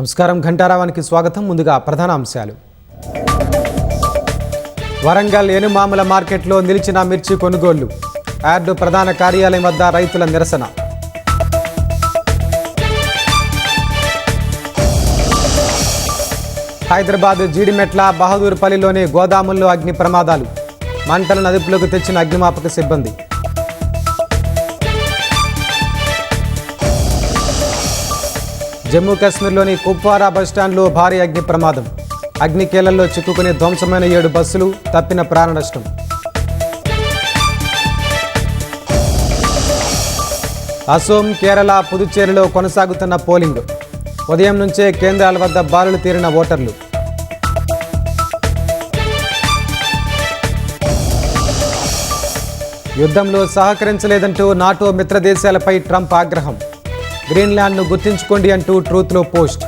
నమస్కారం ఘంటారావానికి స్వాగతం. ముందుగా ప్రధాన అంశాలు. వరంగల్ ఏనుమాముల మార్కెట్లో నిలిచిన మిర్చి కొనుగోళ్లు. యార్డు ప్రధాన కార్యాలయం వద్ద రైతుల నిరసన. హైదరాబాద్ జీడిమెట్ల బహదూర్పల్లిలోని గోదాముల్లో అగ్ని ప్రమాదాలు. మంటలను అదుపులోకి తెచ్చిన అగ్నిమాపక సిబ్బంది. జమ్మూ కాశ్మీర్లోని కుప్వారా బస్టాండ్లో భారీ అగ్ని ప్రమాదం. అగ్నికేళ్లలో చిక్కుకుని ధ్వంసమైన 7 బస్సులు, తప్పిన ప్రాణ నష్టం. అసోం, కేరళ, పుదుచ్చేరిలో కొనసాగుతున్న పోలింగ్. ఉదయం నుంచే కేంద్రాల వద్ద బారులు తీరిన ఓటర్లు. యుద్ధంలో సహకరించలేదంటూ నాటో మిత్ర దేశాలపై ట్రంప్ ఆగ్రహం. గ్రీన్లాండ్ను గుర్తించుకోండి అంటూ ట్రూత్లో పోస్ట్.